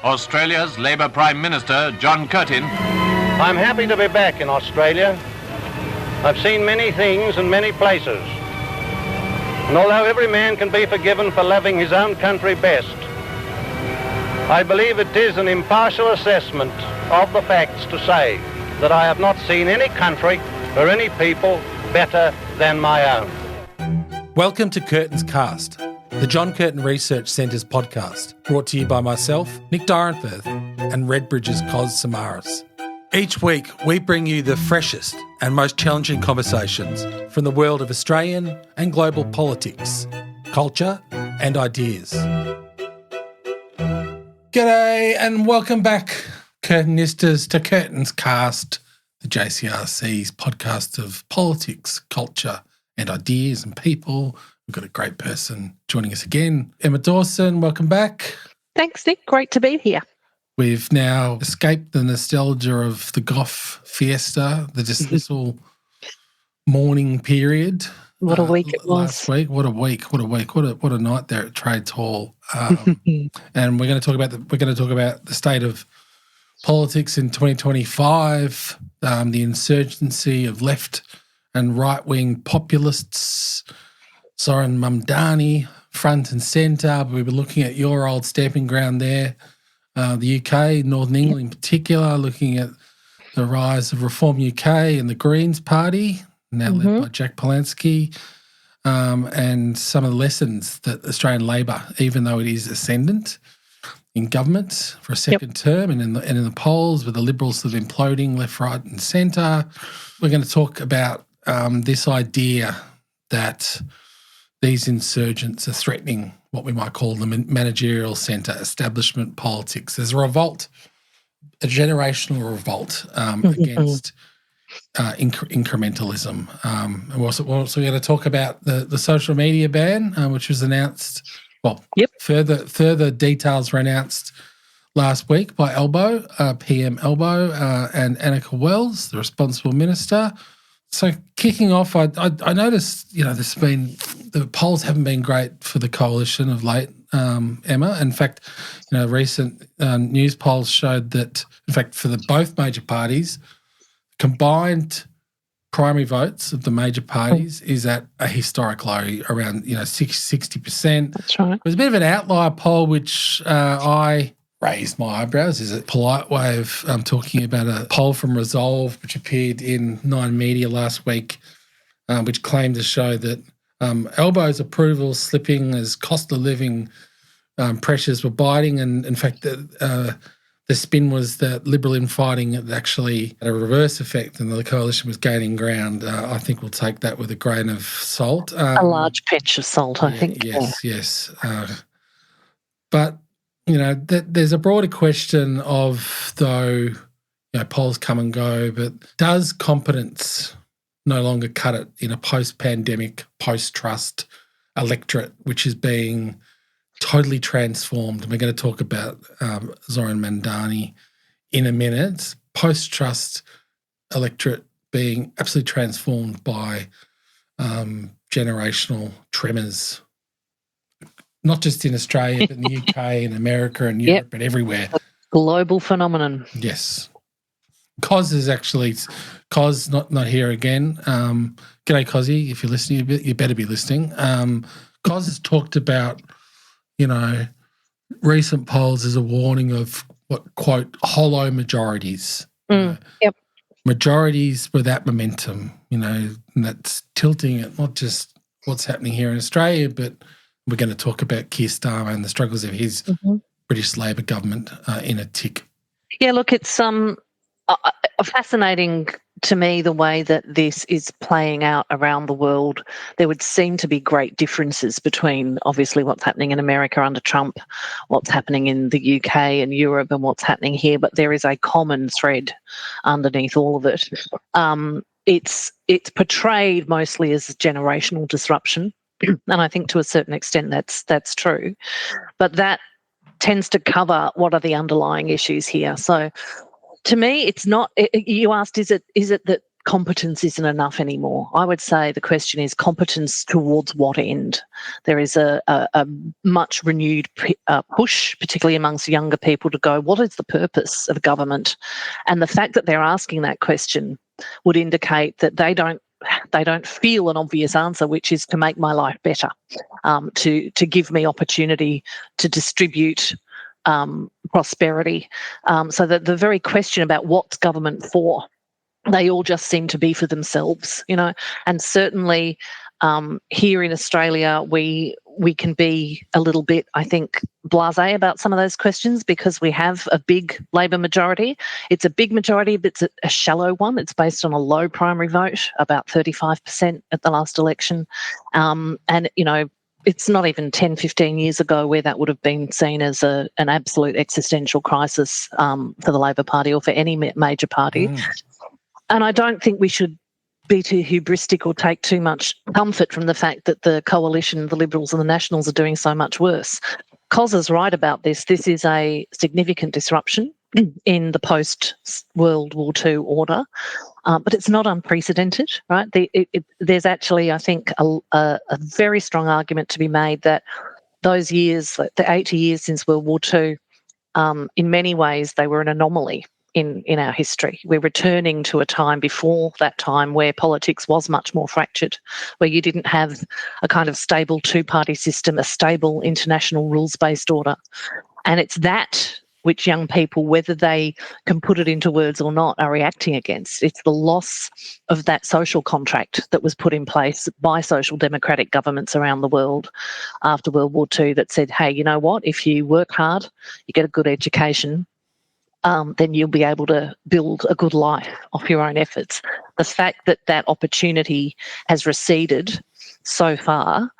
Australia's Labour Prime Minister, John Curtin. I'm happy to be back in Australia. I've seen many things and many places. And although every man can be forgiven for loving his own country best, I believe it is an impartial assessment of the facts to say that I have not seen any country or any people better than my own. Welcome to Curtin's Cast, the John Curtin Research Centre's podcast, brought to you by myself, Nick Dyrenfurth, and Redbridge's Kos Samaras. Each week, we bring you the freshest and most challenging conversations from the world of Australian and global politics, culture and ideas. G'day and welcome back, Curtinistas, to Curtin's Cast, the JCRC's podcast of politics, culture and ideas and people. We've got a great person joining us again. Emma Dawson, welcome back. Thanks, Nick. Great to be here. We've now escaped the nostalgia of the Gough Fiesta, the dismissal morning period. What a week it was. Last week. What a week. What a night there at Trades Hall. And we're going to talk about the state of politics in 2025, the insurgency of left and right-wing populists, Zoran Mamdani, front and centre. We were looking at your old stamping ground there, the UK, Northern England in particular, looking at the rise of Reform UK and the Greens Party, now led by Jack Palensky, and some of the lessons that Australian Labor, even though it is ascendant in government for a second term and in the polls with the Liberals sort of imploding left, right and centre, we're going to talk about this idea that these insurgents are threatening what we might call the managerial centre, establishment politics. There's a revolt, a generational revolt against incrementalism. And we're also going to talk about the social media ban, which was announced. Well, further details were announced last week by PM Elbow, and Annika Wells, the responsible minister. So kicking off, I noticed, the polls haven't been great for the coalition of late, Emma. In fact, recent news polls showed that, in fact, for both major parties, combined primary votes of the major parties is at a historic low, around 60%. That's right. It was a bit of an outlier poll, which I raised my eyebrows. Is a polite way of talking about a poll from Revolt, which appeared in Nine Media last week, which claimed to show that Elbow's approval slipping as cost of living pressures were biting, and in fact the spin was that Liberal infighting had actually had a reverse effect and the coalition was gaining ground. I think we'll take that with a grain of salt. A large pinch of salt, I think. Yes. But there's a broader question of, though, polls come and go, but does competence no longer cut it in a post-pandemic, post-trust electorate, which is being totally transformed? And we're going to talk about Zoran Mamdani in a minute. Post-trust electorate being absolutely transformed by generational tremors, not just in Australia, but in the UK and America and Europe and everywhere. A global phenomenon. Yes. Kos is actually not here again. G'day, Kosy. If you're listening, you better be listening. Kos has talked about, recent polls as a warning of what, quote, hollow majorities. Majorities without momentum, and that's tilting at not just what's happening here in Australia, but we're going to talk about Keir Starmer and the struggles of his British Labor government in a tick. Yeah, look, it's fascinating to me the way that this is playing out around the world. There would seem to be great differences between, obviously, what's happening in America under Trump, what's happening in the UK and Europe, and what's happening here. But there is a common thread underneath all of it. It's portrayed mostly as generational disruption. And I think to a certain extent that's true. But that tends to cover what are the underlying issues here. So to me, it's not, you asked, is it that competence isn't enough anymore. I would say the question is competence towards what end? There is a much renewed push, particularly amongst younger people, to go, what is the purpose of government? And the fact that they're asking that question would indicate that they don't feel an obvious answer, which is to make my life better, to give me opportunity to distribute prosperity. So that the very question about what's government for, they all just seem to be for themselves, and certainly here in Australia, we can be a little bit, I think, blasé about some of those questions because we have a big Labor majority. It's a big majority, but it's a shallow one. It's based on a low primary vote, about 35% at the last election. And, it's not even 10, 15 years ago where that would have been seen as an absolute existential crisis for the Labor Party or for any major party. And I don't think we should be too hubristic or take too much comfort from the fact that the coalition, the Liberals and the Nationals, are doing so much worse. Kos is right about this. This is a significant disruption in the post-World War II order, but it's not unprecedented, right? There's actually, I think, a very strong argument to be made that those years, like the 80 years since World War II, in many ways they were an anomaly in our history. We're returning to a time before that time where politics was much more fractured, where you didn't have a kind of stable two-party system, a stable international rules-based order. And it's that which young people, whether they can put it into words or not, are reacting against. It's the loss of that social contract that was put in place by social democratic governments around the world after World War II that said, hey, you know what, if you work hard, you get a good education, then you'll be able to build a good life off your own efforts. The fact that that opportunity has receded so far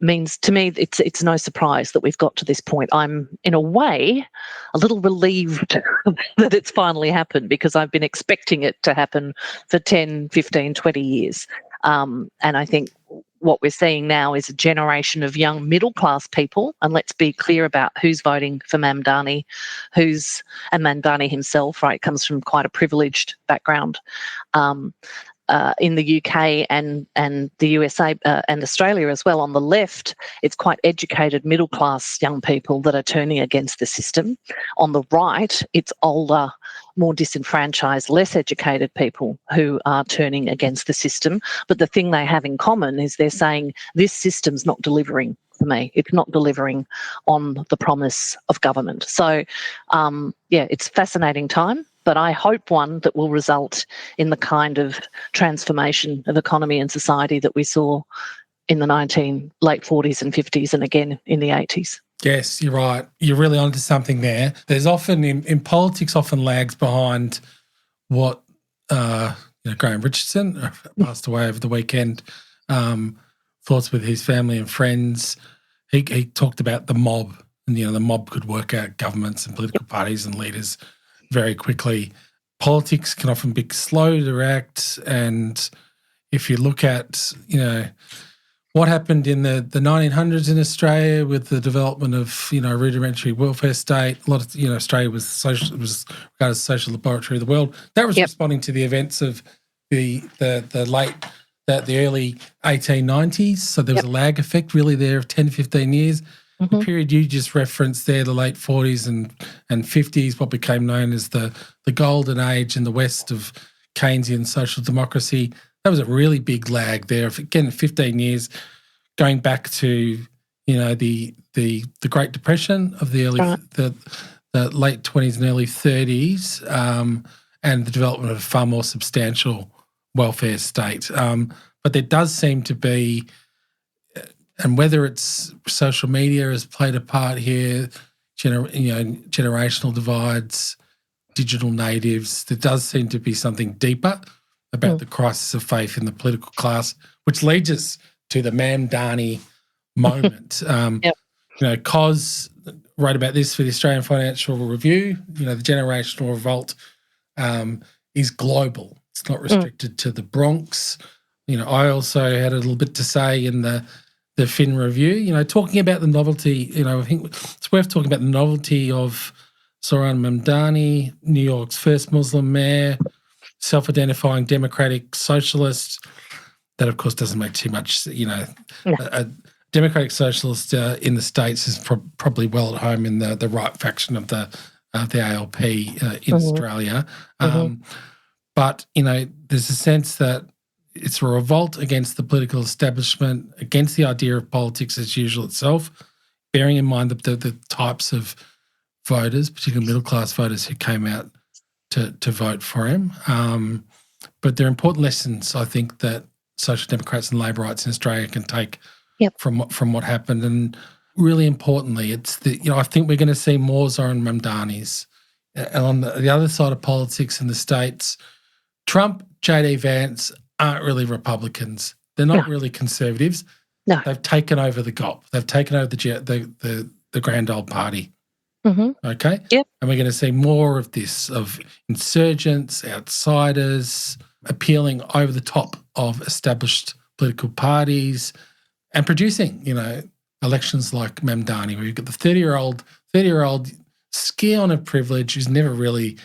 means, to me, it's no surprise that we've got to this point. I'm, in a way, a little relieved that it's finally happened because I've been expecting it to happen for 10, 15, 20 years. And I think what we're seeing now is a generation of young middle-class people, and let's be clear about who's voting for Mamdani, and Mamdani himself, right, comes from quite a privileged background in the UK and the USA and Australia as well. On the left, it's quite educated middle-class young people that are turning against the system. On the right, it's older, more disenfranchised, less educated people who are turning against the system. But the thing they have in common is they're saying this system's not delivering for me. It's not delivering on the promise of government. So, it's a fascinating time, but I hope one that will result in the kind of transformation of economy and society that we saw in the late 40s and 50s and again in the 80s. Yes, you're right. You're really onto something there. There's often, in politics, often lags behind what Graham Richardson passed away over the weekend, thoughts with his family and friends. He talked about the mob, and the mob could work out governments and political parties and leaders very quickly. Politics can often be slow to react, and if you look at, what happened in the 1900s in Australia with the development of, rudimentary welfare state, a lot of, Australia was regarded as the social laboratory of the world. That was responding to the events of the early 1890s. So there was a lag effect really there of 10, 15 years. Mm-hmm. The period you just referenced there, the late 40s and 50s, what became known as the golden age in the West of Keynesian social democracy. That was a really big lag there. Again, 15 years going back to, the Great Depression of the late 20s and early 30s, and the development of a far more substantial welfare state. But there does seem to be, and whether it's social media has played a part here, generational divides, digital natives, there does seem to be something deeper about the crisis of faith in the political class, which leads us to the Mamdani moment. Kos wrote about this for the Australian Financial Review. The generational revolt is global. It's not restricted to the Bronx. I also had a little bit to say in the Fin Review, talking about the novelty, I think it's worth talking about the novelty of Zohran Mamdani, New York's first Muslim mayor, self-identifying democratic socialist. That, of course, doesn't make too much, a democratic socialist in the States is probably well at home in the right faction of the ALP in Australia. But, there's a sense that it's a revolt against the political establishment, against the idea of politics as usual itself, bearing in mind the types of voters, particularly middle-class voters who came out to vote for him. But there are important lessons, I think, that Social Democrats and Laborites in Australia can take from what happened. And really importantly, it's I think we're going to see more Zoran Mamdanis. And on the other side of politics in the States, Trump, JD Vance aren't really Republicans. They're not really conservatives. No. They've taken over the GOP. They've taken over the grand old party. Okay? Yep. And we're going to see more of this, of insurgents, outsiders, appealing over the top of established political parties and producing, elections like Mamdani, where you've got the 30-year-old scion of privilege who's never really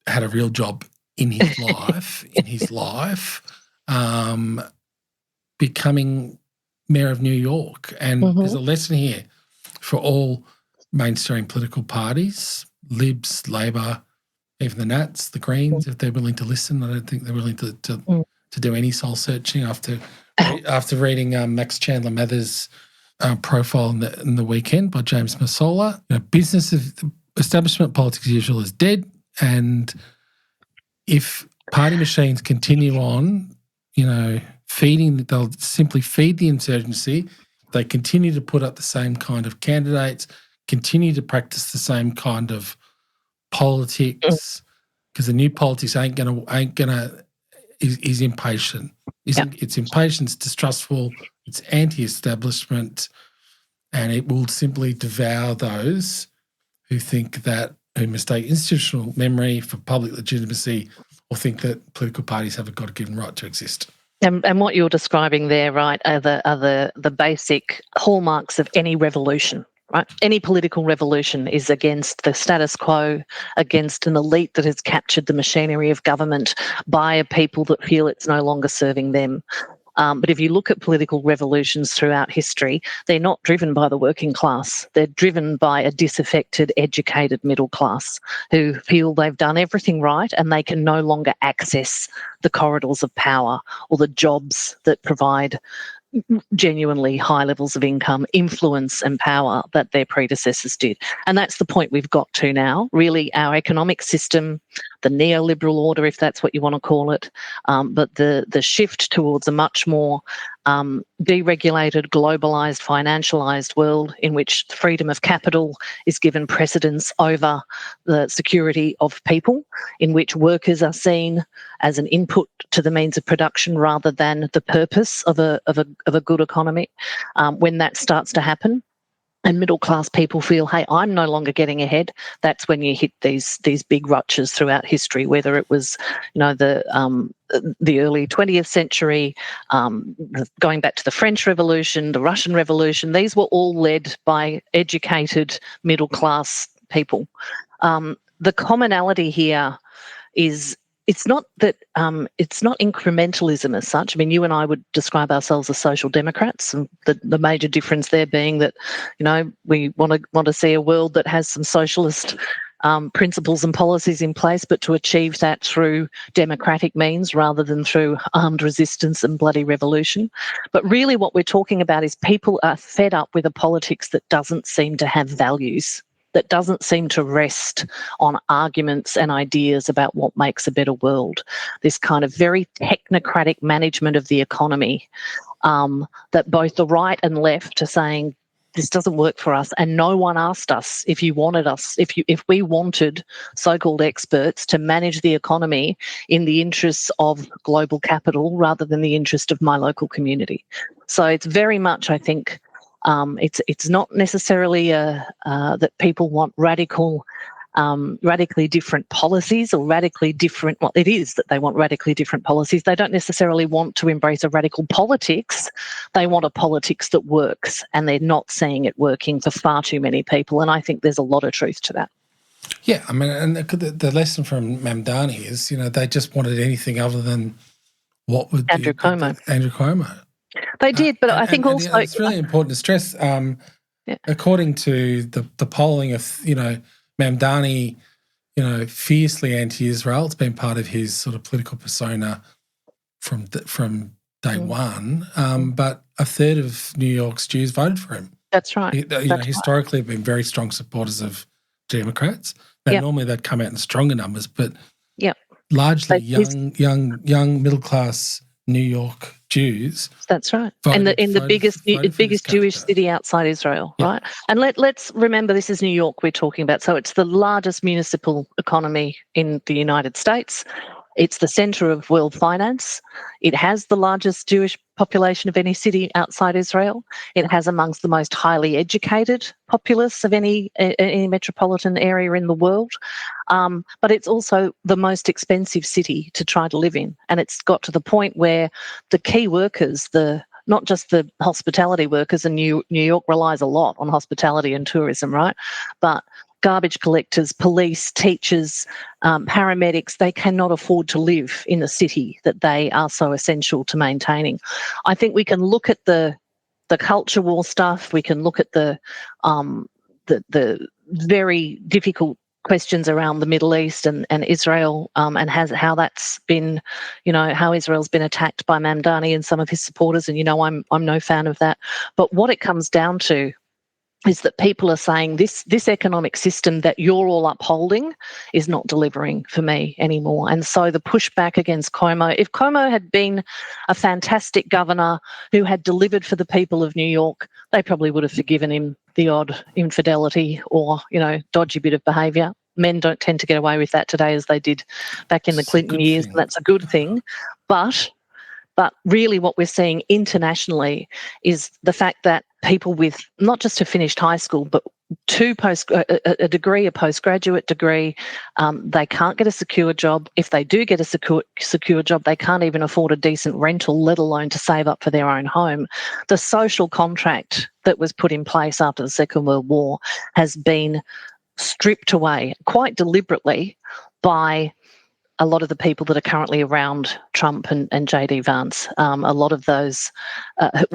had a real job in his life, becoming mayor of New York. And there's a lesson here for all mainstream political parties, Libs, Labor, even the Nats, the Greens, if they're willing to listen. I don't think they're willing to do any soul searching after reading Max Chandler Mather's profile in the weekend by James Massola. Business of establishment politics as usual is dead, and if party machines continue on, they'll simply feed the insurgency. They continue to put up the same kind of candidates, continue to practice the same kind of politics, because the new politics is impatient. It's impatient, it's distrustful, it's anti-establishment, and it will simply devour those who mistake institutional memory for public legitimacy or think that political parties have a God-given right to exist. And what you're describing there, right, are the basic hallmarks of any revolution. Right? Any political revolution is against the status quo, against an elite that has captured the machinery of government by a people that feel it's no longer serving them. But if you look at political revolutions throughout history, they're not driven by the working class. They're driven by a disaffected, educated middle class who feel they've done everything right and they can no longer access the corridors of power or the jobs that provide genuinely high levels of income, influence and power that their predecessors did. And that's the point we've got to now. Really, our economic system, the neoliberal order, if that's what you want to call it, but the shift towards a much more deregulated, globalised, financialised world in which freedom of capital is given precedence over the security of people, in which workers are seen as an input to the means of production rather than the purpose of a good economy. When that starts to happen, and middle-class people feel, hey, I'm no longer getting ahead, that's when you hit these big ruptures throughout history, whether it was, the early 20th century, going back to the French Revolution, the Russian Revolution. These were all led by educated middle-class people. The commonality here is it's not incrementalism as such. I mean, you and I would describe ourselves as social democrats, and the major difference there being that, we want to see a world that has some socialist principles and policies in place, but to achieve that through democratic means rather than through armed resistance and bloody revolution. But really what we're talking about is people are fed up with a politics that doesn't seem to have values, that doesn't seem to rest on arguments and ideas about what makes a better world. This kind of very technocratic management of the economy, that both the right and left are saying, this doesn't work for us, and no one asked us if we wanted so-called experts to manage the economy in the interests of global capital rather than the interest of my local community. So it's very much, I think, it's not necessarily that people want radically different policies or radically different. Well, it is that they want radically different policies. They don't necessarily want to embrace a radical politics. They want a politics that works, and they're not seeing it working for far too many people. And I think there's a lot of truth to that. Yeah, I mean, and the lesson from Mamdani is, they just wanted anything other than what would Andrew Cuomo. Andrew Cuomo. They did, but I think also it's really important to stress. According to the polling of Mamdani, fiercely anti-Israel. It's been part of his sort of political persona from day one. But a third of New York's Jews voted for him. That's right. Historically, have been very strong supporters of Democrats. Now, normally they'd come out in stronger numbers, but largely young middle class New York Jews. That's right. In the biggest Jewish city outside Israel, right? And let's remember, this is New York we're talking about. So it's the largest municipal economy in the United States. It's the centre of world finance. It has the largest Jewish population of any city outside Israel. It has amongst the most highly educated populace of any metropolitan area in the world. But it's also the most expensive city to try to live in. And it's got to the point where the key workers, not just the hospitality workers, and New York relies a lot on hospitality and tourism, right? But garbage collectors, police, teachers, paramedics, they cannot afford to live in the city that they are so essential to maintaining. I think we can look at the culture war stuff. We can look at the very difficult questions around the Middle East and Israel, and how that's been, how Israel's been attacked by Mamdani and some of his supporters. And I'm no fan of that. But what it comes down to is that people are saying this economic system that you're all upholding is not delivering for me anymore. And so the pushback against Cuomo, if Cuomo had been a fantastic governor who had delivered for the people of New York, they probably would have forgiven him the odd infidelity or, dodgy bit of behaviour. Men don't tend to get away with that today as they did back in the Clinton years, and that's a good thing. But really what we're seeing internationally is the fact that people with not just a finished high school, but a degree, a postgraduate degree, they can't get a secure job. If they do get a secure job, they can't even afford a decent rental, let alone to save up for their own home. The social contract that was put in place after the Second World War has been stripped away quite deliberately by a lot of the people that are currently around Trump and JD Vance. A lot of those,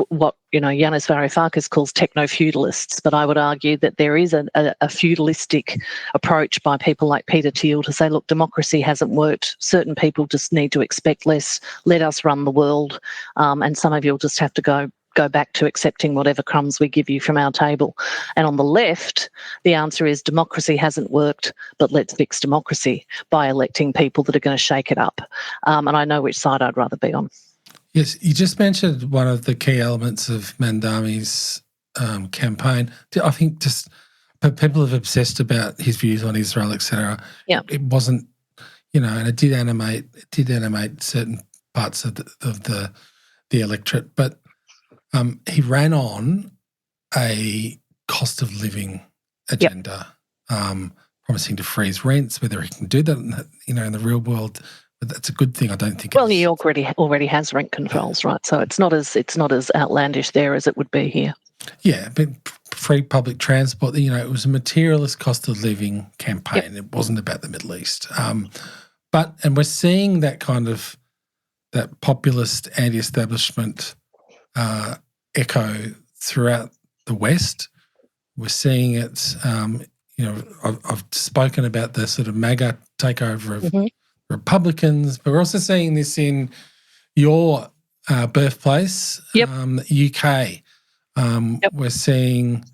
what Yanis Varoufakis calls techno-feudalists, but I would argue that there is a feudalistic approach by people like Peter Thiel to say, look, democracy hasn't worked. Certain people just need to expect less. Let us run the world, and some of you will just have to go back to accepting whatever crumbs we give you from our table. And on the left, the answer is democracy hasn't worked, but let's fix democracy by electing people that are going to shake it up. And I know which side I'd rather be on. Yes, you just mentioned one of the key elements of Mamdani's campaign. I think just people have obsessed about his views on Israel, etc. Yeah, it wasn't, and it did animate certain parts of the electorate, but he ran on a cost of living agenda, promising to freeze rents. Whether he can do that, in the real world, but that's a good thing. I don't think. Well, New York already has rent controls, right? So it's not as outlandish there as it would be here. Yeah, but free public transport. It was a materialist cost of living campaign. Yep. It wasn't about the Middle East. And we're seeing that kind of that populist anti-establishment echo throughout the West. We're seeing it, I've spoken about the sort of MAGA takeover of Republicans, but we're also seeing this in your birthplace, UK. We're seeing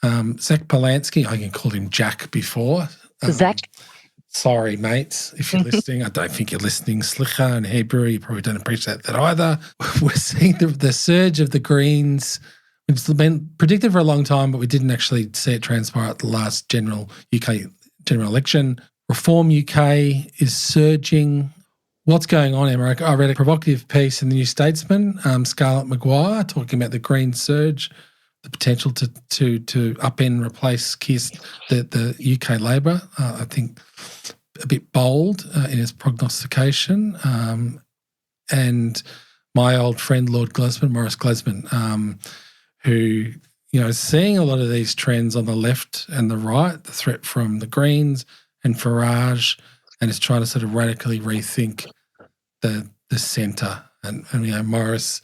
Zach Polanski, I can call him Jack before. Zach. Sorry, mates, if you're listening. I don't think you're listening. Slicha and Hebrew, you probably don't appreciate that either. We're seeing the surge of the Greens, which has been predicted for a long time, but we didn't actually see it transpire at the last UK general election. Reform UK is surging. What's going on, Emma? I read a provocative piece in the New Statesman, Scarlett Maguire, talking about the Green surge, the potential to upend, replace the UK Labor. I think a bit bold in its prognostication. And my old friend Maurice Glesman, who is seeing a lot of these trends on the left and the right, the threat from the Greens and Farage, and is trying to sort of radically rethink the centre. And Morris,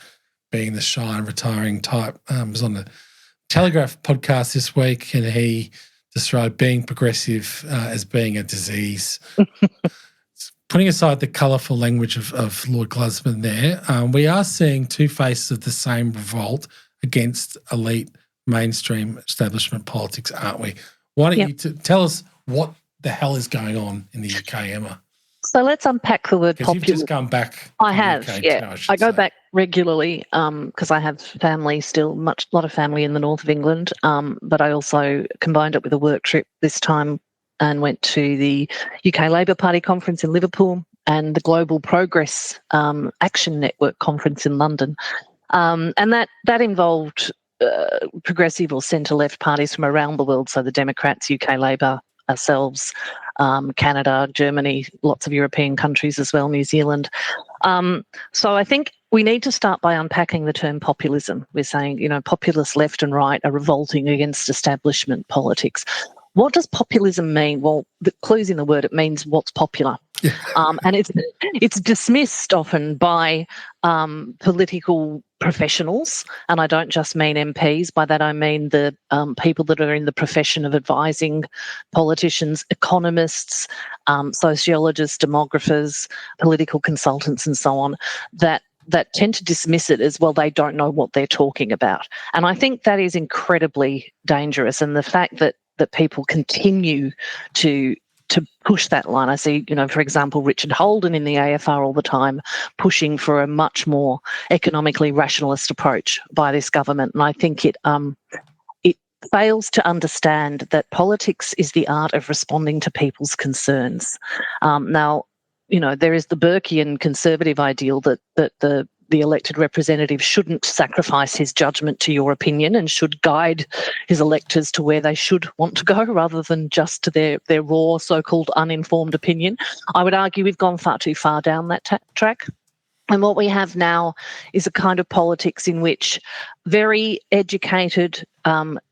being the shy and retiring type, was on the Telegraph podcast this week, and he described being progressive as being a disease. Putting aside the colourful language of Lord Glusman there, we are seeing two faces of the same revolt against elite mainstream establishment politics, aren't we? Why don't you tell us what the hell is going on in the UK, Emma? So let's unpack the word populism. You've just gone back. I have, I go back regularly because I have family still, lot of family in the north of England, but I also combined it with a work trip this time and went to the UK Labour Party conference in Liverpool and the Global Progress Action Network conference in London. And that involved progressive or centre-left parties from around the world, so the Democrats, UK Labour, ourselves, Canada, Germany, lots of European countries as well, New Zealand. So I think we need to start by unpacking the term populism. We're saying, populist left and right are revolting against establishment politics. What does populism mean? Well, the clue's in the word. It means what's popular. Yeah. And it's dismissed often by political professionals, and I don't just mean MPs. By that I mean the people that are in the profession of advising politicians, economists, sociologists, demographers, political consultants and so on, that tend to dismiss it as, well, they don't know what they're talking about. And I think that is incredibly dangerous, and the fact that people continue to push that line. I see, for example, Richard Holden in the AFR all the time pushing for a much more economically rationalist approach by this government. And I think it fails to understand that politics is the art of responding to people's concerns. Now, there is the Burkean conservative ideal that the elected representative shouldn't sacrifice his judgment to your opinion and should guide his electors to where they should want to go rather than just to their raw so-called uninformed opinion. I would argue we've gone far too far down that track. And what we have now is a kind of politics in which very educated,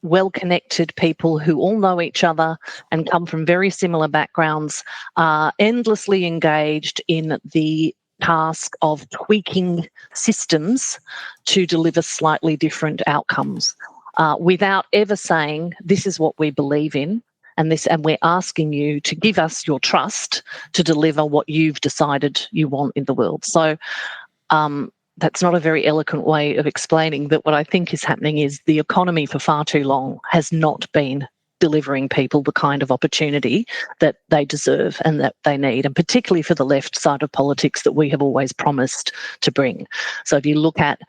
well-connected people who all know each other and come from very similar backgrounds are endlessly engaged in the task of tweaking systems to deliver slightly different outcomes without ever saying, this is what we believe in, and we're asking you to give us your trust to deliver what you've decided you want in the world. So that's not a very eloquent way of explaining that what I think is happening is the economy for far too long has not been delivering people the kind of opportunity that they deserve and that they need, and particularly for the left side of politics that we have always promised to bring. So if you look at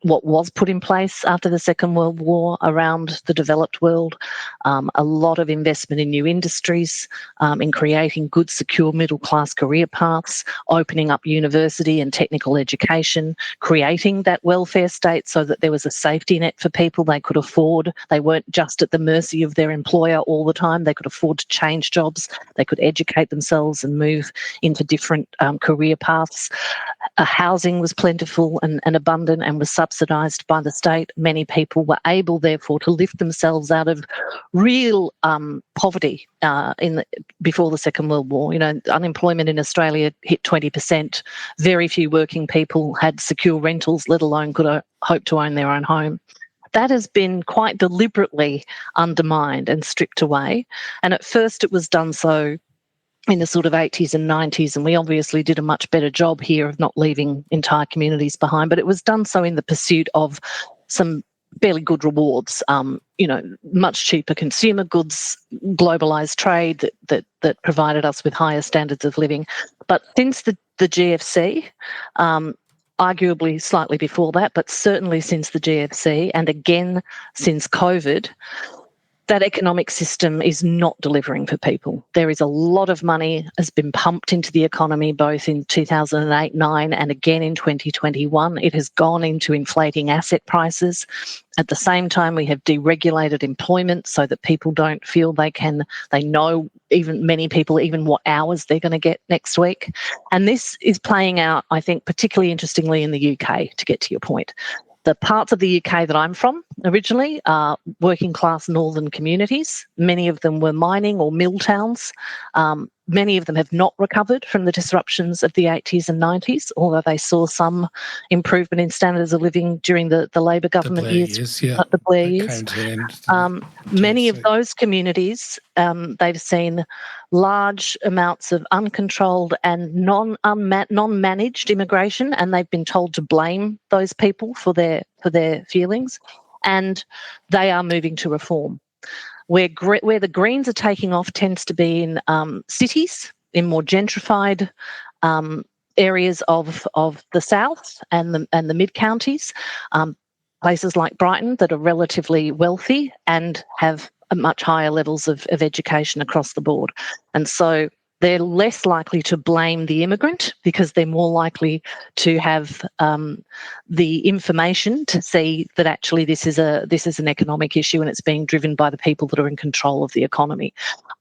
what was put in place after the Second World War around the developed world, a lot of investment in new industries, in creating good, secure middle-class career paths, opening up university and technical education, creating that welfare state so that there was a safety net for people they could afford. They weren't just at the mercy of their employer all the time. They could afford to change jobs. They could educate themselves and move into different career paths. Housing was plentiful and abundant and was subsidised by the state. Many people were able, therefore, to lift themselves out of real poverty before the Second World War. Unemployment in Australia hit 20%. Very few working people had secure rentals, let alone could hope to own their own home. That has been quite deliberately undermined and stripped away. And at first it was done so in the sort of 80s and 90s, and we obviously did a much better job here of not leaving entire communities behind, but it was done so in the pursuit of some fairly good rewards, much cheaper consumer goods, globalised trade that provided us with higher standards of living. But since the GFC, arguably slightly before that, but certainly since the GFC and again since COVID, that economic system is not delivering for people. There is a lot of money has been pumped into the economy, both in 2008-9 and again in 2021. It has gone into inflating asset prices. At the same time, we have deregulated employment so that people don't feel they know, even many people, even what hours they're going to get next week. And this is playing out, I think, particularly interestingly in the UK, to get to your point. The parts of the UK that I'm from originally are working class northern communities. Many of them were mining or mill towns. Many of them have not recovered from the disruptions of the 80s and 90s, although they saw some improvement in standards of living during the Labor government years. The Blair years. Many of those communities, they've seen large amounts of uncontrolled and non-managed immigration, and they've been told to blame those people for their feelings, and they are moving to reform. Where the Greens are taking off tends to be in cities, in more gentrified areas of the south and the mid counties, places like Brighton that are relatively wealthy and have much higher levels of education across the board, and so they're less likely to blame the immigrant because they're more likely to have the information to see that actually this is an economic issue and it's being driven by the people that are in control of the economy.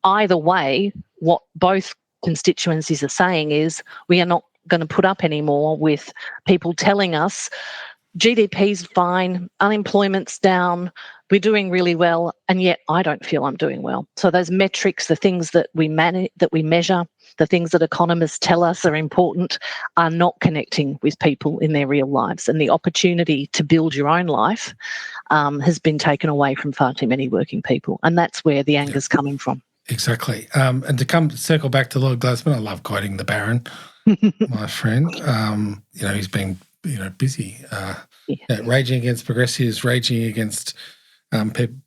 Either way, what both constituencies are saying is we are not going to put up anymore with people telling us GDP's fine, unemployment's down, we're doing really well, and yet I don't feel I'm doing well. So those metrics, the things that we measure, the things that economists tell us are important, are not connecting with people in their real lives. And the opportunity to build your own life has been taken away from far too many working people. And that's where the anger's coming from. Exactly. And to circle back to Lord Gladstone, I love quoting the Baron, my friend. He's been busy raging against progressives, raging against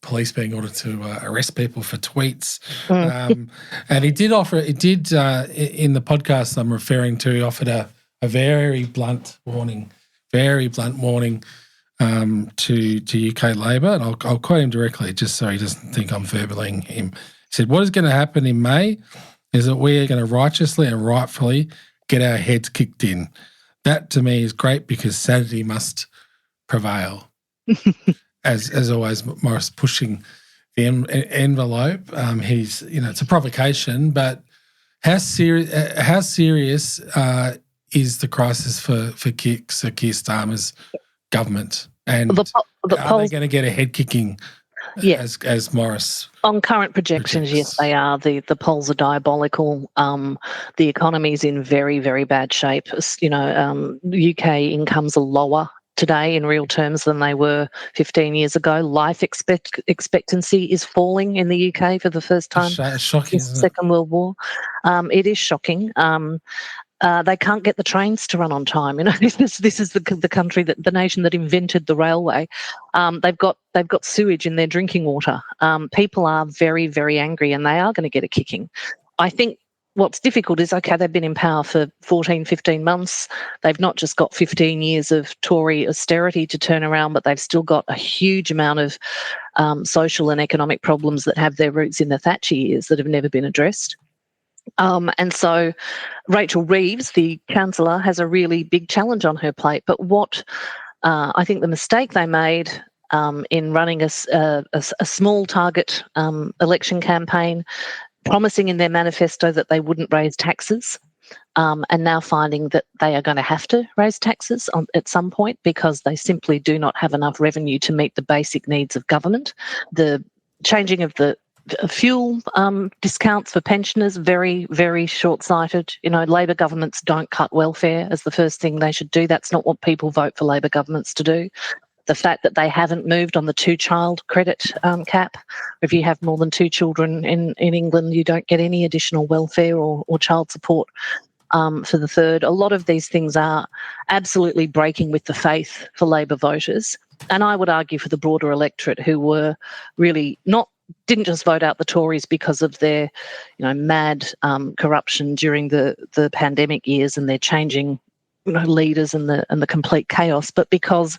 police being ordered to arrest people for tweets. And he did in the podcast I'm referring to, offered a very blunt warning to UK Labor. And I'll quote him directly just so he doesn't think I'm verbaling him. He said, "What is going to happen in May is that we are going to righteously and rightfully get our heads kicked in. That to me is great because sanity must prevail." As always, Morris pushing the envelope. It's a provocation, but how serious is the crisis for Keir Starmer's government? And are they going to get a head kicking? As Morris on current projections, yes, they are. The polls are diabolical. The economy is in very, very bad shape. UK incomes are lower today in real terms than they were 15 years ago. Life expectancy is falling in the UK for the first time shocking, since the Second World War. It is shocking. They can't get the trains to run on time. This is the country the nation that invented the railway. They've got sewage in their drinking water. People are very, very angry, and they are going to get a kicking. I think what's difficult is, they've been in power for 14, 15 months. They've not just got 15 years of Tory austerity to turn around, but they've still got a huge amount of social and economic problems that have their roots in the Thatcher years that have never been addressed. And so Rachel Reeves, the Chancellor, has a really big challenge on her plate. But what I think the mistake they made in running a small target election campaign, promising in their manifesto that they wouldn't raise taxes, and now finding that they are going to have to raise taxes at some point because they simply do not have enough revenue to meet the basic needs of government. The changing of the fuel discounts for pensioners, very, very short-sighted. Labor governments don't cut welfare as the first thing they should do. That's not what people vote for Labor governments to do. The fact that they haven't moved on the two-child credit cap. If you have more than two children in England, you don't get any additional welfare or child support for the third. A lot of these things are absolutely breaking with the faith for Labor voters. And I would argue for the broader electorate who were really didn't just vote out the Tories because of their, mad corruption during the pandemic years and their changing leaders and the complete chaos, but because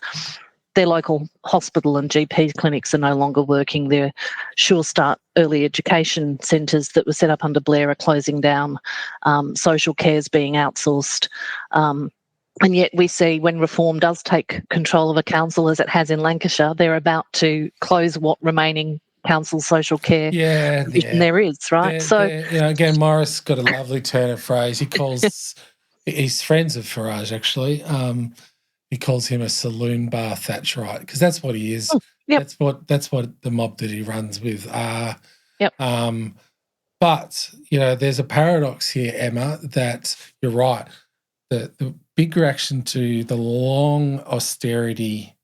their local hospital and GP clinics are no longer working. Their Sure Start early education centres that were set up under Blair are closing down. Social care's being outsourced. And yet we see when reform does take control of a council, as it has in Lancashire, they're about to close what remaining council social care there is, right? Again, Morris got a lovely turn of phrase. He calls he's friends of Farage, actually. he calls him a saloon bar Thatcherite, because that's what he is. Yep. That's what the mob that he runs with are. Yep. But, there's a paradox here, Emma, that you're right. The big reaction to the long austerity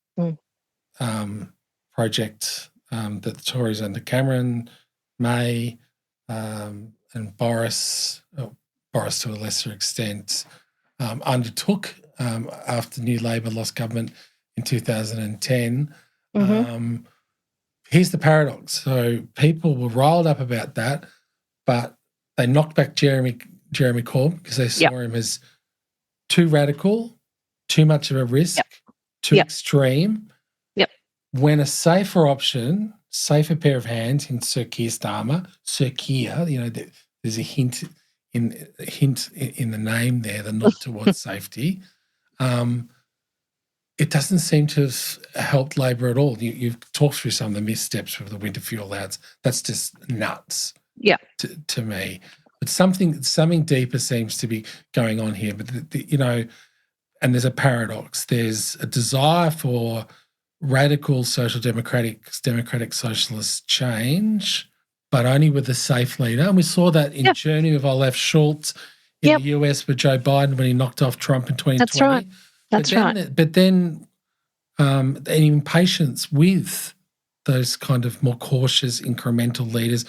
project that the Tories under Cameron, May, and Boris to a lesser extent, undertook after New Labor lost government in 2010. Here's the paradox. So people were riled up about that, but they knocked back Jeremy Corbyn because they saw him as too radical, too much of a risk, too extreme. When a safer option, safer pair of hands in Sir Keir Starmer, Sir Keir, there's a hint in the name there, the nod towards safety. It doesn't seem to have helped Labor at all. You've talked through some of the missteps with the winter fuel allowance. That's just nuts. To me. But something deeper seems to be going on here. But and there's a paradox. There's a desire for radical social democratic socialist change, but only with a safe leader. And we saw that in Journey of Olaf Scholz in the US with Joe Biden when he knocked off Trump in 2020. That's right. That's right. But then an impatience with those kind of more cautious, incremental leaders.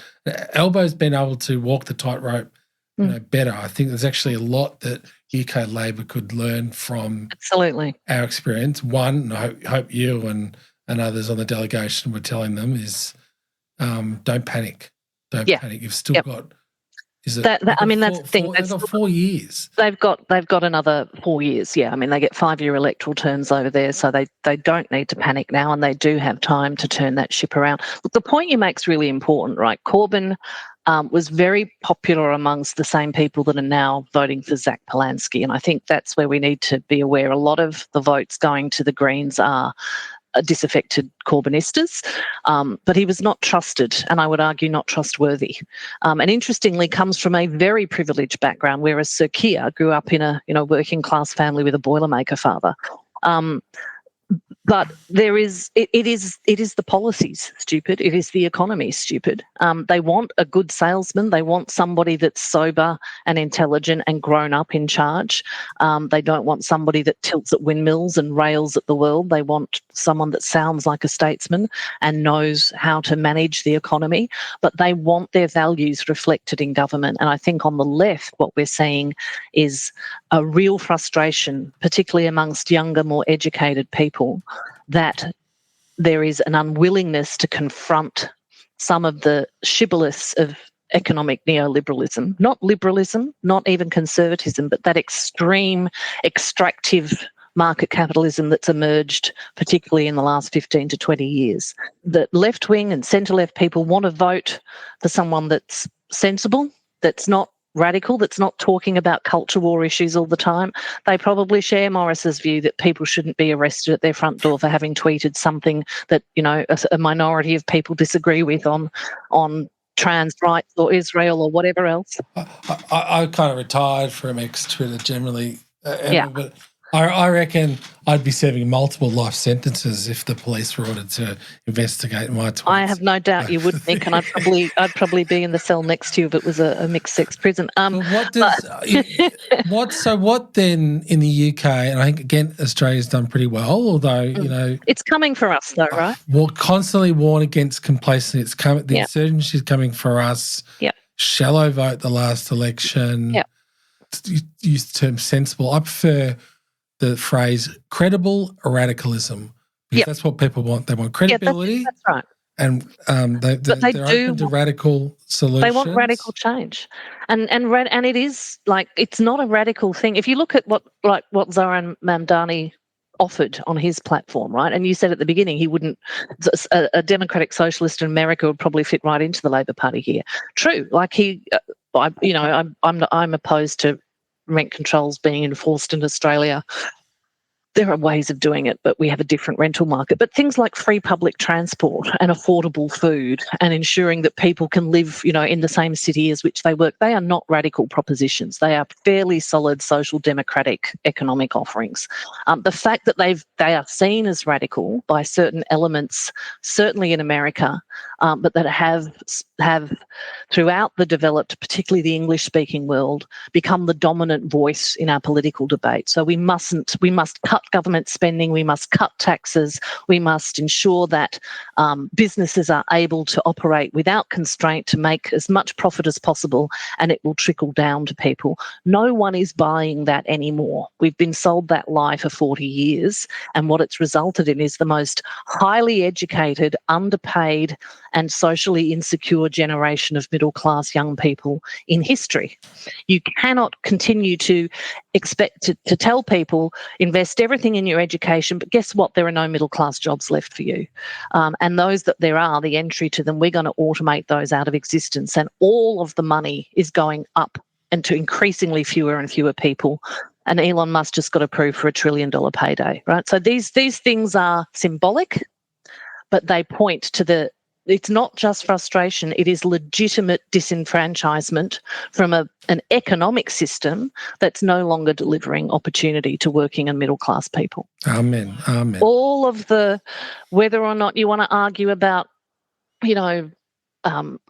Albo's been able to walk the tightrope better. I think there's actually a lot that UK Labor could learn from our experience. One, I hope you and others on the delegation were telling them is don't panic. Don't panic. You've still got... that's the thing. They've got 4 years. They've got another 4 years. Yeah, they get 5-year electoral terms over there, so they don't need to panic now, and they do have time to turn that ship around. Look, the point you make is really important, right? Corbyn was very popular amongst the same people that are now voting for Zach Polansky, and I think that's where we need to be aware. A lot of the votes going to the Greens are disaffected Corbynistas, but he was not trusted, and I would argue not trustworthy. And interestingly, comes from a very privileged background, whereas Sir Keir grew up in a working class family with a Boilermaker father. But it is the policies, stupid. It is the economy, stupid. They want a good salesman. They want somebody that's sober and intelligent and grown up in charge. They don't want somebody that tilts at windmills and rails at the world. They want someone that sounds like a statesman and knows how to manage the economy. But they want their values reflected in government. And I think on the left, what we're seeing is a real frustration, particularly amongst younger, more educated people, that there is an unwillingness to confront some of the shibboleths of economic neoliberalism, not liberalism, not even conservatism, but that extreme extractive market capitalism that's emerged, particularly in the last 15 to 20 years. The left-wing and centre-left people want to vote for someone that's sensible, that's not radical, that's not talking about culture war issues all the time. They probably share Morris's view that people shouldn't be arrested at their front door for having tweeted something that, a minority of people disagree with on trans rights or Israel or whatever else. I kind of retired from ex-Twitter generally, but I reckon I'd be serving multiple life sentences if the police were ordered to investigate my tweets. I have no doubt you would, Nick, and I'd probably be in the cell next to you if it was a mixed-sex prison. What then in the UK? And I think again Australia's done pretty well, although it's coming for us though, right? We'll constantly warn against complacency. It's coming. The insurgency is coming for us. Yeah. Shallow vote the last election. Yeah. Use the term sensible. I prefer the phrase credible radicalism, because that's what people want. They want credibility. That's right. And they're open to radical solutions. They want radical change, and it is like, it's not a radical thing. If you look at what Zoran Mamdani offered on his platform, right? And you said at the beginning he wouldn't. A democratic socialist in America would probably fit right into the Labor Party here. True, like I'm opposed to rent controls being enforced in Australia. there are ways of doing it, but we have a different rental market. But things like free public transport and affordable food and ensuring that people can live, in the same city as which they work, they are not radical propositions. They are fairly solid social democratic economic offerings. The fact that they are seen as radical by certain elements, certainly in America, but that have throughout the developed, particularly the English-speaking world, become the dominant voice in our political debate. So we must cut government spending, we must cut taxes, we must ensure that businesses are able to operate without constraint to make as much profit as possible, and it will trickle down to people. No one is buying that anymore. We've been sold that lie for 40 years, and what it's resulted in is the most highly educated, underpaid, and socially insecure generation of middle-class young people in history. You cannot continue to expect to tell people, invest everything in your education, but guess what? There are no middle-class jobs left for you. And those that there are, the entry to them, we're going to automate those out of existence, and all of the money is going up and to increasingly fewer and fewer people. And Elon Musk just got approved for $1 trillion payday, right? So these things are symbolic, but they point to it's not just frustration, it is legitimate disenfranchisement from an economic system that's no longer delivering opportunity to working and middle class people. Amen. Amen. All of whether or not you want to argue about,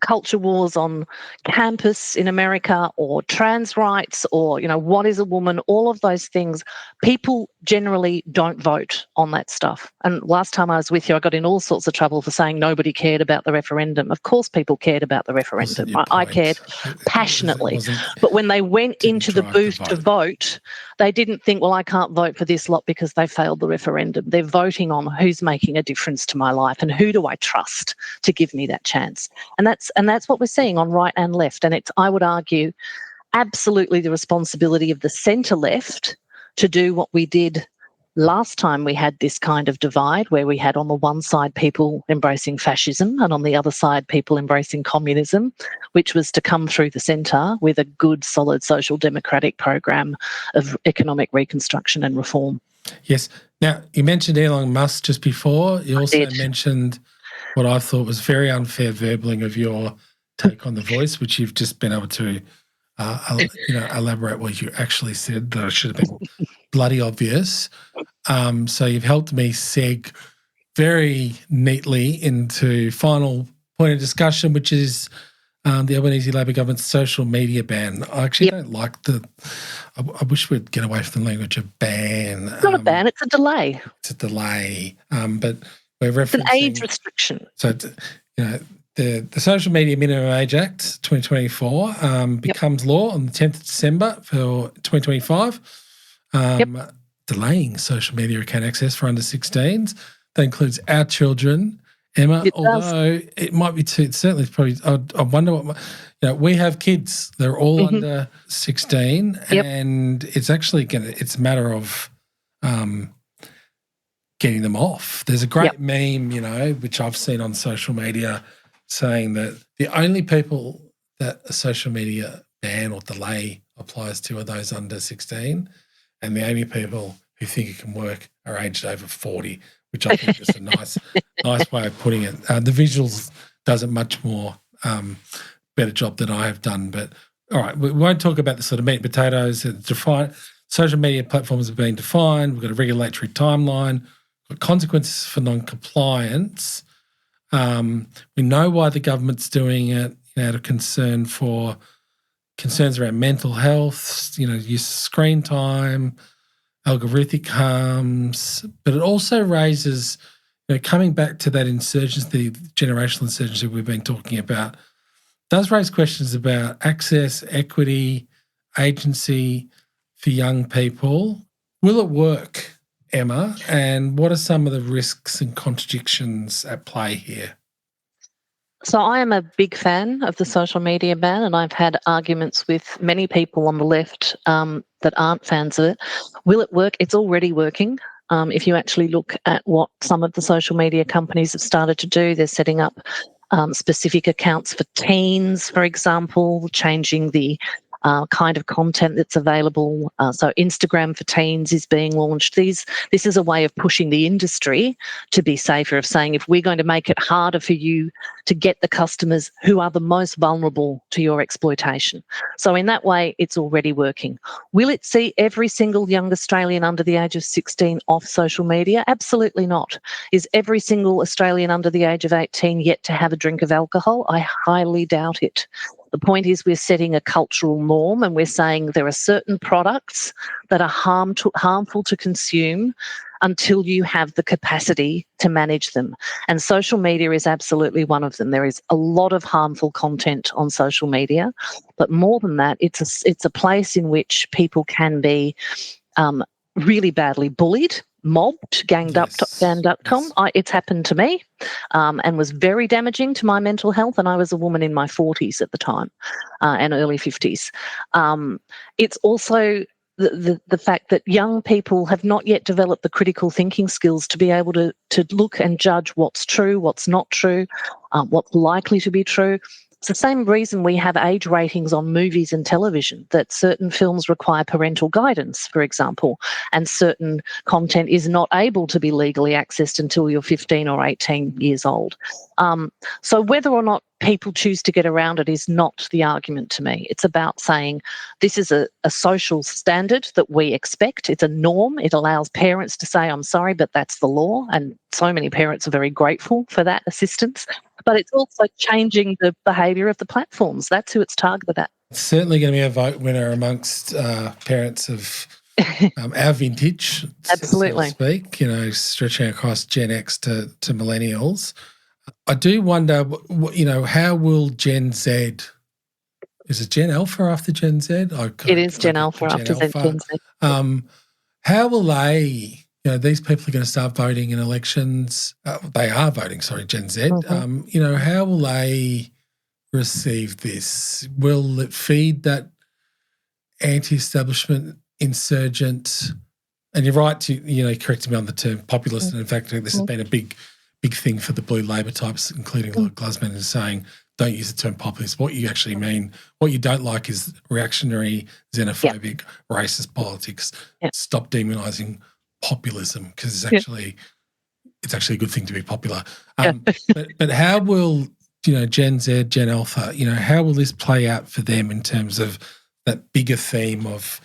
culture wars on campus in America, or trans rights, or, what is a woman, all of those things, people generally don't vote on that stuff. And last time I was with you, I got in all sorts of trouble for saying nobody cared about the referendum. Of course people cared about the referendum. I cared passionately. But when they went into the booth to vote, they didn't think, well, I can't vote for this lot because they failed the referendum. They're voting on who's making a difference to my life and who do I trust to give me that chance. And that's what we're seeing on right and left. And it's, I would argue, absolutely the responsibility of the centre left to do what we did last time we had this kind of divide, where we had on the one side people embracing fascism and on the other side people embracing communism, which was to come through the centre with a good, solid social democratic program of economic reconstruction and reform. Yes. Now, you mentioned Elon Musk just before. You also mentioned what I thought was very unfair verballing of your take on The Voice, which you've just been able to elaborate what you actually said, that I should have been bloody obvious. So you've helped me seg very neatly into final point of discussion, which is the Albanese Labor government's social media ban. I actually don't like I wish we'd get away from the language of ban. It's not a ban, it's a delay. It's a delay. But we're referencing... It's an age restriction. So, the Social Media Minimum Age Act 2024 becomes law on the 10th of December for 2025, delaying social media account access for under 16s. That includes our children, Emma, although it might be too, certainly probably, I wonder what, we have kids, they're all under 16 and it's actually it's a matter of getting them off. There's a great meme, which I've seen on social media saying that the only people that a social media ban or delay applies to are those under 16, and the only people who think it can work are aged over 40, which I think is a nice way of putting it. The visuals does a much more better job than I have done. But all right, we won't talk about the sort of meat and potatoes. Social media platforms have been defined. We've got a regulatory timeline. We've got consequences for non-compliance. We know why the government's doing it, out of concerns around mental health, use of screen time, algorithmic harms, but it also raises, coming back to that insurgency, the generational insurgency we've been talking about, does raise questions about access, equity, agency for young people. Will it work, Emma? And what are some of the risks and contradictions at play here? So I am a big fan of the social media ban, and I've had arguments with many people on the left that aren't fans of it. Will it work? It's already working. If you actually look at what some of the social media companies have started to do, they're setting up specific accounts for teens, for example, changing the kind of content that's available. So Instagram for teens is being launched. This is a way of pushing the industry to be safer, of saying if we're going to make it harder for you to get the customers who are the most vulnerable to your exploitation. So in that way, it's already working. Will it see every single young Australian under the age of 16 off social media? Absolutely not. Is every single Australian under the age of 18 yet to have a drink of alcohol? I highly doubt it. The point is we're setting a cultural norm, and we're saying there are certain products that are harmful to consume until you have the capacity to manage them. And social media is absolutely one of them. There is a lot of harmful content on social media, but more than that, it's a place in which people can be really badly bullied, mobbed, ganged up. Yes. It's happened to me and was very damaging to my mental health, and I was a woman in my 40s at the time and early 50s. It's also the fact that young people have not yet developed the critical thinking skills to be able to look and judge what's true, what's not true, what's likely to be true. It's the same reason we have age ratings on movies and television, that certain films require parental guidance, for example, and certain content is not able to be legally accessed until you're 15 or 18 years old. So whether or not people choose to get around it is not the argument to me. It's about saying this is a social standard that we expect. It's a norm. It allows parents to say, I'm sorry, but that's the law. And so many parents are very grateful for that assistance. But it's also changing the behaviour of the platforms. That's who it's targeted at. It's certainly going to be a vote winner amongst parents of our vintage, absolutely, so to speak, stretching across Gen X to millennials. I do wonder, how will Gen Z, is it Gen Alpha after Gen Z? It is Gen Alpha after Gen Z. How will they, these people are going to start voting in elections. They are voting, Gen Z. Mm-hmm. How will they receive this? Will it feed that anti-establishment insurgent? And you're right to, correct me on the term populist. And in fact, this has been a big thing for the blue Labor types, including Lord Glusman, is saying don't use the term populist. What you actually mean, what you don't like is reactionary, xenophobic, racist politics. Stop demonising populism, because it's actually a good thing to be popular. But how will Gen Z, Gen Alpha, how will this play out for them in terms of that bigger theme of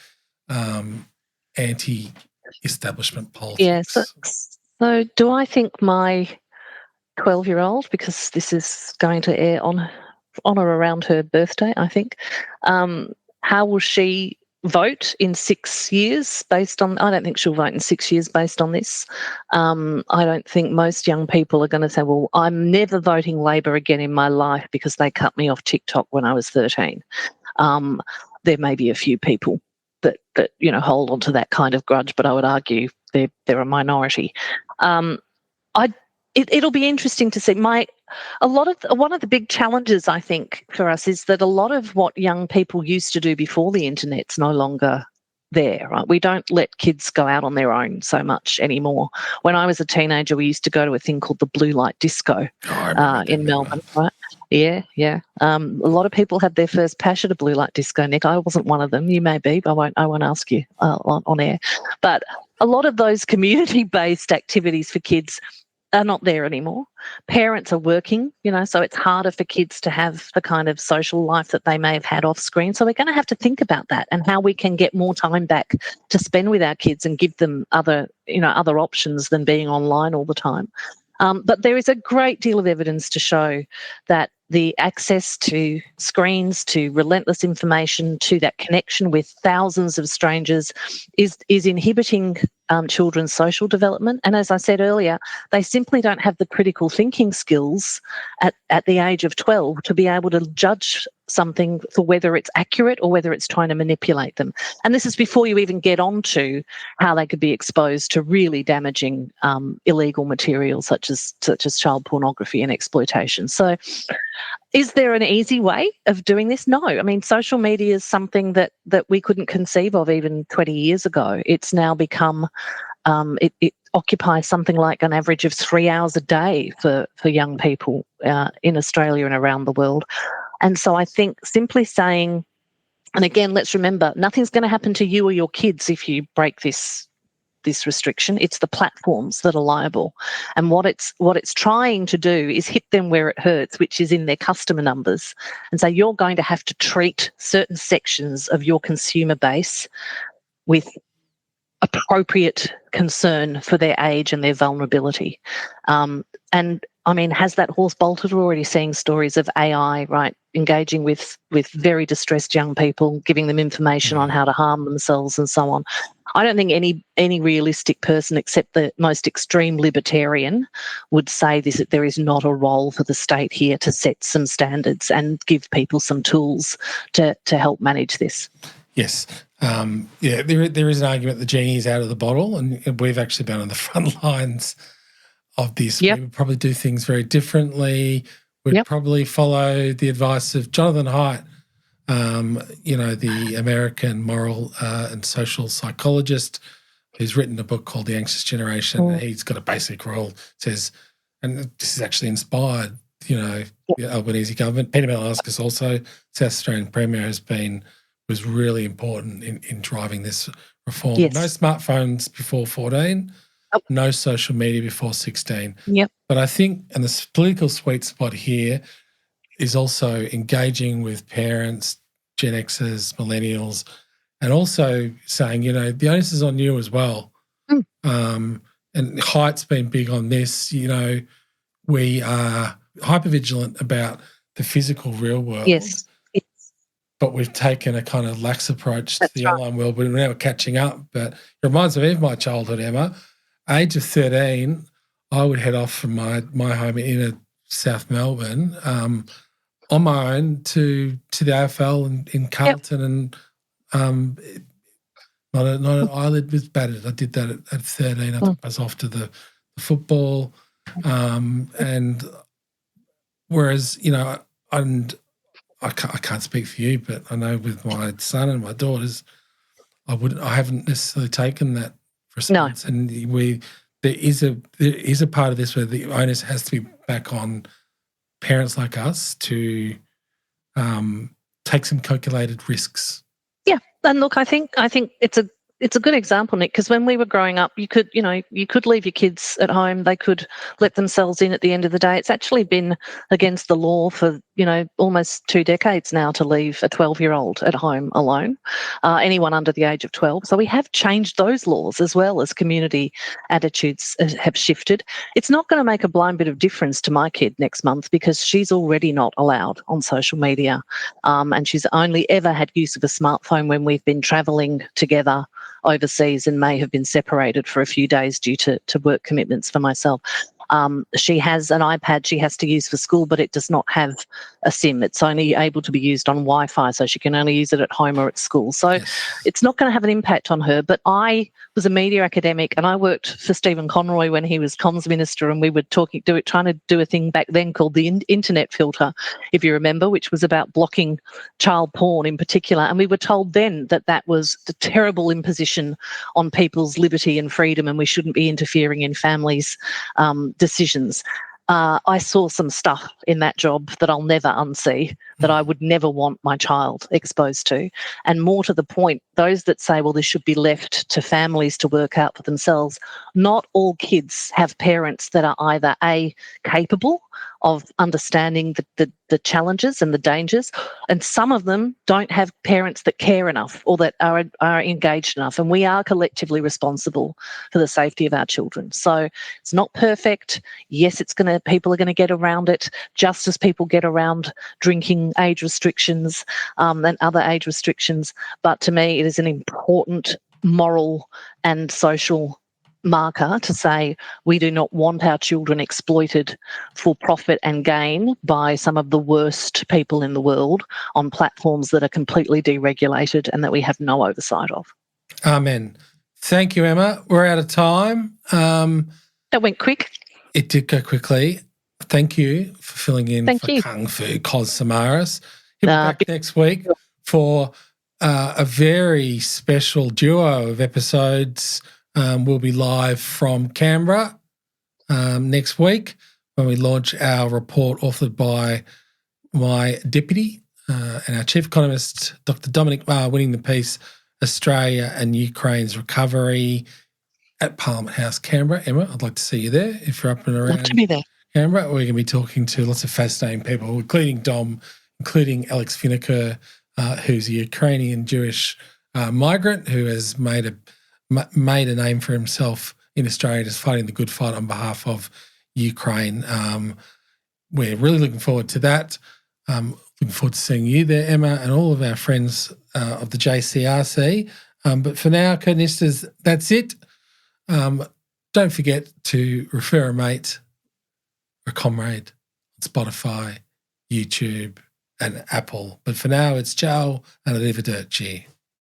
anti-establishment politics? So do I think my 12-year-old, because this is going to air on or around her birthday, I think, how will she vote in 6 years based on, I don't think she'll vote in 6 years based on this. I don't think most young people are going to say, well, I'm never voting Labor again in my life because they cut me off TikTok when I was 13. There may be a few people that hold on to that kind of grudge, but I would argue they're a minority. It'll be interesting to see. One of the big challenges, I think, for us is that a lot of what young people used to do before the internet's no longer there. Right? We don't let kids go out on their own so much anymore. When I was a teenager, we used to go to a thing called the Blue Light Disco in Melbourne. Right? Yeah. A lot of people had their first passion at Blue Light Disco, Nick. I wasn't one of them. You may be. I won't ask you on air. But a lot of those community-based activities for kids are not there anymore. Parents are working, so it's harder for kids to have the kind of social life that they may have had off screen. So we're going to have to think about that and how we can get more time back to spend with our kids and give them other options than being online all the time. But there is a great deal of evidence to show that the access to screens, to relentless information, to that connection with thousands of strangers is inhibiting children's social development. And as I said earlier, they simply don't have the critical thinking skills at the age of 12 to be able to judge something for whether it's accurate or whether it's trying to manipulate them. And this is before you even get on to how they could be exposed to really damaging illegal material such as child pornography and exploitation. So is there an easy way of doing this? No. I mean, social media is something that we couldn't conceive of even 20 years ago. It's now become, it occupies something like an average of 3 hours a day for young people in Australia and around the world. And so I think simply saying And again, let's remember, nothing's going to happen to you or your kids if you break this restriction. It's the platforms that are liable. And what it's trying to do is hit them where it hurts, which is in their customer numbers, and say you're going to have to treat certain sections of your consumer base with appropriate concern for their age and their vulnerability. And I mean, has that horse bolted? We're already seeing stories of AI, right, engaging with very distressed young people, giving them information on how to harm themselves and so on. I don't think any realistic person, except the most extreme libertarian, would say that there is not a role for the state here to set some standards and give people some tools to help manage this. Yes. There is an argument the genie is out of the bottle, and we've actually been on the front lines of this. Yep. We would probably do things very differently. We'd probably follow the advice of Jonathan Haidt, the American moral and social psychologist who's written a book called The Anxious Generation. He's got a basic rule, says, and this is actually inspired, the Albanese government. Peter Malinauskas also, South Australian Premier, was really important in driving this reform. Yes. No smartphones before 14, no social media before 16. Yep. But I think, and the political sweet spot here is also engaging with parents, Gen Xers, millennials, and also saying, the onus is on you as well. And Haidt's been big on this. We are hypervigilant about the physical real world. Yes. But we've taken a kind of lax approach to the online world. But now we're catching up. But it reminds me of my childhood, Emma. Age of 13, I would head off from my home in inner South Melbourne on my own to the AFL in Carlton, and not an eyelid was battered. I did that at 13. I was off to the football, and whereas and I can't speak for you, but I know with my son and my daughters, I haven't necessarily taken that response. No. And there is a part of this where the onus has to be back on parents like us to take some calculated risks. Yeah, and look, I think it's a good example, Nick, because when we were growing up, you could leave your kids at home. They could let themselves in at the end of the day. It's actually been against the law for, almost 2 decades now to leave a 12-year-old at home alone, anyone under the age of 12. So we have changed those laws as well as community attitudes have shifted. It's not going to make a blind bit of difference to my kid next month because she's already not allowed on social media, and she's only ever had use of a smartphone when we've been travelling together overseas and may have been separated for a few days due to work commitments for myself. She has an iPad she has to use for school, but it does not have a SIM. It's only able to be used on Wi-Fi, so she can only use it at home or at school. So it's not going to have an impact on her. But I was a media academic and I worked for Stephen Conroy when he was comms minister, and we were trying to do a thing back then called the internet filter, if you remember, which was about blocking child porn in particular. And we were told then that was the terrible imposition on people's liberty and freedom, and we shouldn't be interfering in families' decisions. I saw some stuff in that job that I'll never unsee, that I would never want my child exposed to. And more to the point, those that say, well, this should be left to families to work out for themselves, not all kids have parents that are either A, capable of understanding the challenges and the dangers, and some of them don't have parents that care enough or that are engaged enough, and we are collectively responsible for the safety of our children. So it's not perfect. Yes, people are going to get around it, just as people get around drinking age restrictions and other age restrictions. But to me, it is an important moral and social marker to say we do not want our children exploited for profit and gain by some of the worst people in the world on platforms that are completely deregulated and that we have no oversight of. Amen. Thank you, Emma. We're out of time. That went quick. It did go quickly. Thank you for filling in Kung Fu Kos Samaras. He'll be back next week for a very special duo of episodes. We'll be live from Canberra next week when we launch our report authored by my deputy, and our chief economist, Dr. Dominic Marr, winning the piece, Australia and Ukraine's recovery at Parliament House, Canberra. Emma, I'd like to see you there if you're up and around. Love to be there. Canberra. We're going to be talking to lots of fascinating people, including Dom, including Alex Finneker, who's a Ukrainian Jewish migrant who has made a name for himself in Australia, just fighting the good fight on behalf of Ukraine. We're really looking forward to that. Looking forward to seeing you there, Emma, and all of our friends of the JCRC. But for now, Curtinistas, that's it. Don't forget to refer a mate or a comrade on Spotify, YouTube, and Apple. But for now, it's ciao and arrivederci.